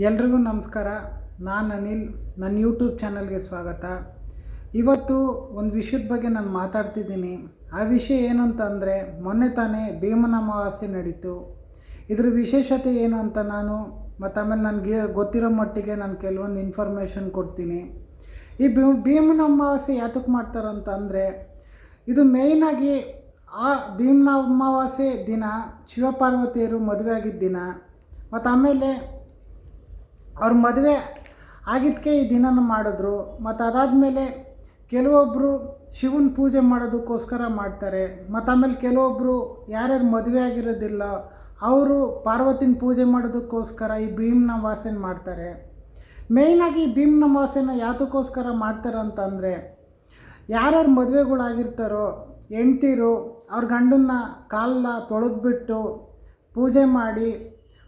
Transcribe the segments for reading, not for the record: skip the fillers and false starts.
ಎಲ್ರಿಗೂ ನಮಸ್ಕಾರ. ನಾನು ಅನಿಲ್. ನನ್ನ ಯೂಟ್ಯೂಬ್ ಚಾನಲ್ಗೆ ಸ್ವಾಗತ. ಇವತ್ತು ಒಂದು ವಿಷಯದ ಬಗ್ಗೆ ನಾನು ಮಾತಾಡ್ತಿದ್ದೀನಿ. ಆ ವಿಷಯ ಏನು ಅಂತಂದರೆ, ಮೊನ್ನೆ ತಾನೇ ಭೀಮನ ಅಮಾವಾಸ್ಯೆ ನಡೀತು. ಇದ್ರ ವಿಶೇಷತೆ ಏನು ಅಂತ ನಾನು ಮತ್ತು ಆಮೇಲೆ ನನಗೆ ಗೊತ್ತಿರೋ ಮಟ್ಟಿಗೆ ನಾನು ಕೆಲವೊಂದು ಇನ್ಫಾರ್ಮೇಷನ್ ಕೊಡ್ತೀನಿ. ಈ ಭೀಮನ ಅಮಾವಾಸ್ಯೆ ಯಾತಕ್ಕೆ ಮಾಡ್ತಾರಂತಂದರೆ, ಇದು ಮೇಯ್ನಾಗಿ ಆ ಭೀಮನ ಅಮಾವಾಸ್ಯೆ ದಿನ ಶಿವಪಾರ್ವತಿಯರು ಮದುವೆ ಆಗಿದ್ದ ದಿನ. ಮತ್ತು ಆಮೇಲೆ ಅವ್ರ ಮದುವೆ ಆಗಿದ್ದಕ್ಕೆ ಈ ದಿನನ ಮಾಡಿದ್ರು. ಮತ್ತು ಅದಾದಮೇಲೆ ಕೆಲವೊಬ್ಬರು ಶಿವನ ಪೂಜೆ ಮಾಡೋದಕ್ಕೋಸ್ಕರ ಮಾಡ್ತಾರೆ. ಮತ್ತು ಆಮೇಲೆ ಕೆಲವೊಬ್ಬರು ಯಾರ್ಯಾರು ಮದುವೆ ಆಗಿರೋದಿಲ್ಲ ಅವರು ಪಾರ್ವತಿನ ಪೂಜೆ ಮಾಡೋದಕ್ಕೋಸ್ಕರ ಈ ಭೀಮನ ಅಮಾವಾಸ್ಯೆನ ಮಾಡ್ತಾರೆ. ಮೇಯ್ನಾಗಿ ಭೀಮನ ಅಮಾವಾಸ್ಯೆನ ಯಾತಕ್ಕೋಸ್ಕರ ಮಾಡ್ತಾರೆ ಅಂತಂದರೆ, ಯಾರ್ಯಾರು ಮದುವೆಗಳಾಗಿರ್ತಾರೋ ಹೆಂಡ್ತಿರು ಅವ್ರ ಗಂಡನ್ನ ಕಾಲನ್ನ ತೊಳೆದ್ಬಿಟ್ಟು ಪೂಜೆ ಮಾಡಿ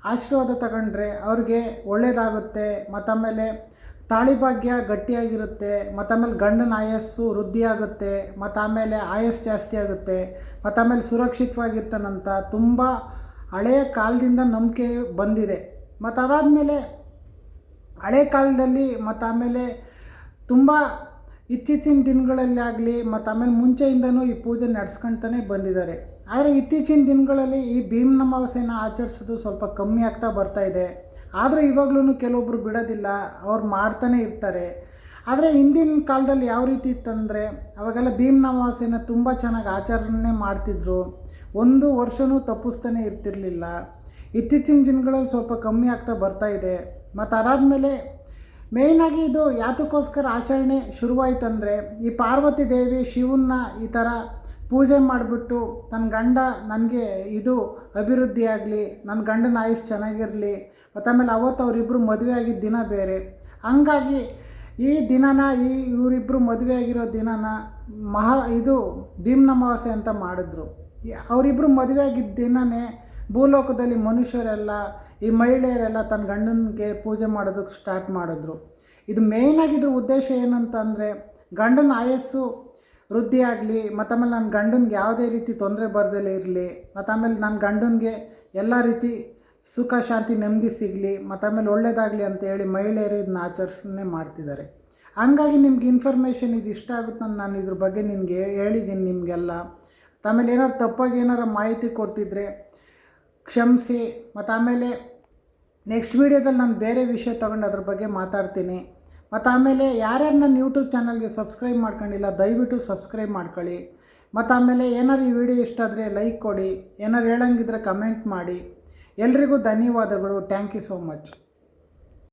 ಆಶೀರ್ವಾದ ತಗೊಂಡ್ರೆ ಅವ್ರಿಗೆ ಒಳ್ಳೆಯದಾಗುತ್ತೆ. ಮತ್ತು ಆಮೇಲೆ ತಾಳಿ ಭಾಗ್ಯ ಗಟ್ಟಿಯಾಗಿರುತ್ತೆ. ಮತ್ತು ಆಮೇಲೆ ಗಂಡನ ಆಯಸ್ಸು ವೃದ್ಧಿಯಾಗುತ್ತೆ. ಮತ್ತು ಆಮೇಲೆ ಆಯಸ್ಸು ಜಾಸ್ತಿ ಆಗುತ್ತೆ. ಮತ್ತು ಆಮೇಲೆ ಸುರಕ್ಷಿತವಾಗಿರ್ತಾನಂತ ತುಂಬ ಹಳೆಯ ಕಾಲದಿಂದ ನಂಬಿಕೆ ಬಂದಿದೆ. ಮತ್ತು ಅದಾದಮೇಲೆ ಹಳೆ ಕಾಲದಲ್ಲಿ ಮತ್ತು ಆಮೇಲೆ ತುಂಬ ಇತ್ತೀಚಿನ ದಿನಗಳಲ್ಲಿ ಆಗಲಿ ಮತ್ತು ಆಮೇಲೆ ಮುಂಚೆಯಿಂದನೂ ಈ ಪೂಜೆ ನಡೆಸ್ಕೊಳ್ತಾನೆ ಬಂದಿದ್ದಾರೆ. ಆದರೆ ಇತ್ತೀಚಿನ ದಿನಗಳಲ್ಲಿ ಈ ಭೀಮನ ಅಮಾವಾಸ್ಯೆನ ಆಚರಿಸೋದು ಸ್ವಲ್ಪ ಕಮ್ಮಿ ಆಗ್ತಾ ಬರ್ತಾಯಿದೆ. ಆದರೆ ಇವಾಗಲೂ ಕೆಲವೊಬ್ಬರು ಬಿಡೋದಿಲ್ಲ, ಅವ್ರು ಮಾಡ್ತಾನೆ ಇರ್ತಾರೆ. ಆದರೆ ಹಿಂದಿನ ಕಾಲದಲ್ಲಿ ಯಾವ ರೀತಿ ಇತ್ತಂದರೆ, ಅವಾಗೆಲ್ಲ ಭೀಮನ ಅಮಾವಾಸ್ಯೆನ ತುಂಬ ಚೆನ್ನಾಗಿ ಆಚರಣೆ ಮಾಡ್ತಿದ್ರು. ಒಂದು ವರ್ಷವೂ ತಪ್ಪಿಸ್ತಾನೆ ಇರ್ತಿರಲಿಲ್ಲ. ಇತ್ತೀಚಿನ ದಿನಗಳಲ್ಲಿ ಸ್ವಲ್ಪ ಕಮ್ಮಿ ಆಗ್ತಾ ಬರ್ತಾಯಿದೆ. ಮತ್ತು ಅದಾದಮೇಲೆ ಮೇಯ್ನಾಗಿ ಇದು ಯಾತಕ್ಕೋಸ್ಕರ ಆಚರಣೆ ಶುರುವಾಯ್ತಂದರೆ, ಈ ಪಾರ್ವತಿ ದೇವಿ ಶಿವನ್ನ ಈ ಥರ ಪೂಜೆ ಮಾಡಿಬಿಟ್ಟು ನನ್ನ ಗಂಡ ನನಗೆ ಇದು ಅಭಿವೃದ್ಧಿ ಆಗಲಿ, ನನ್ನ ಗಂಡನ ಆಯುಸ್ ಚೆನ್ನಾಗಿರಲಿ, ಮತ್ತು ಆಮೇಲೆ ಅವತ್ತು ಅವರಿಬ್ಬರು ಮದುವೆ ಆಗಿದ್ದ ದಿನ ಬೇರೆ. ಹಂಗಾಗಿ ಈ ದಿನನ ಇವರಿಬ್ಬರು ಮದುವೆ ಆಗಿರೋ ದಿನನ ಇದು ಭೀಮನ ಅಮಾವಾಸ್ಯೆ ಅಂತ ಮಾಡಿದ್ರು. ಅವರಿಬ್ಬರು ಮದುವೆ ಆಗಿದ್ದ ದಿನವೇ ಭೂಲೋಕದಲ್ಲಿ ಮನುಷ್ಯರೆಲ್ಲ ಈ ಮಹಿಳೆಯರೆಲ್ಲ ತನ್ನ ಗಂಡನಿಗೆ ಪೂಜೆ ಮಾಡೋದಕ್ಕೆ ಸ್ಟಾರ್ಟ್ ಮಾಡಿದ್ರು. ಇದು ಮೇಯ್ನಾಗಿದ್ರ ಉದ್ದೇಶ ಏನಂತಂದರೆ, ಗಂಡನ ಆಯಸ್ಸು ವೃದ್ಧಿ ಆಗಲಿ, ಮತ್ತು ಆಮೇಲೆ ನನ್ನ ಗಂಡನಿಗೆ ಯಾವುದೇ ರೀತಿ ತೊಂದರೆ ಬರ್ದಲೇ ಇರಲಿ, ಮತ್ತು ಆಮೇಲೆ ನನ್ನ ಗಂಡನಿಗೆ ಎಲ್ಲ ರೀತಿ ಸುಖ ಶಾಂತಿ ನೆಮ್ಮದಿ ಸಿಗಲಿ, ಮತ್ತು ಆಮೇಲೆ ಒಳ್ಳೆಯದಾಗಲಿ ಅಂತೇಳಿ ಮಹಿಳೆಯರು ಇದನ್ನ ಆಚರಿಸೇ ಮಾಡ್ತಿದ್ದಾರೆ. ಹಂಗಾಗಿ ನಿಮ್ಗೆ ಇನ್ಫಾರ್ಮೇಷನ್ ಇದು ಇಷ್ಟ ಆಗುತ್ತೆ ಅಂತ ನಾನು ಇದ್ರ ಬಗ್ಗೆ ನಿಮಗೆ ಹೇಳಿದ್ದೀನಿ ನಿಮಗೆಲ್ಲ. ಆಮೇಲೆ ಏನಾರು ತಪ್ಪಾಗಿ ಏನಾರು ಮಾಹಿತಿ ಕೊಟ್ಟಿದ್ದರೆ ಕ್ಷಮಿಸಿ. ಮತ್ತು ಆಮೇಲೆ ನೆಕ್ಸ್ಟ್ ವೀಡಿಯೋದಲ್ಲಿ ನಾನು ಬೇರೆ ವಿಷಯ ತೊಗೊಂಡು ಅದ್ರ ಬಗ್ಗೆ ಮಾತಾಡ್ತೀನಿ. ಮತ್ತು ಆಮೇಲೆ ಯಾರ್ಯಾರು ನನ್ನ ಯೂಟ್ಯೂಬ್ ಚಾನಲ್ಗೆ ಸಬ್ಸ್ಕ್ರೈಬ್ ಮಾಡ್ಕೊಂಡಿಲ್ಲ ದಯವಿಟ್ಟು ಸಬ್ಸ್ಕ್ರೈಬ್ ಮಾಡ್ಕೊಳ್ಳಿ. ಮತ್ತು ಆಮೇಲೆ ಏನಾರು ಈ ವಿಡಿಯೋ ಇಷ್ಟ ಆದರೆ ಲೈಕ್ ಕೊಡಿ, ಏನಾರು ಹೇಳಂಗಿದ್ರೆ ಕಮೆಂಟ್ ಮಾಡಿ. ಎಲ್ರಿಗೂ ಧನ್ಯವಾದಗಳು. Thank you so much.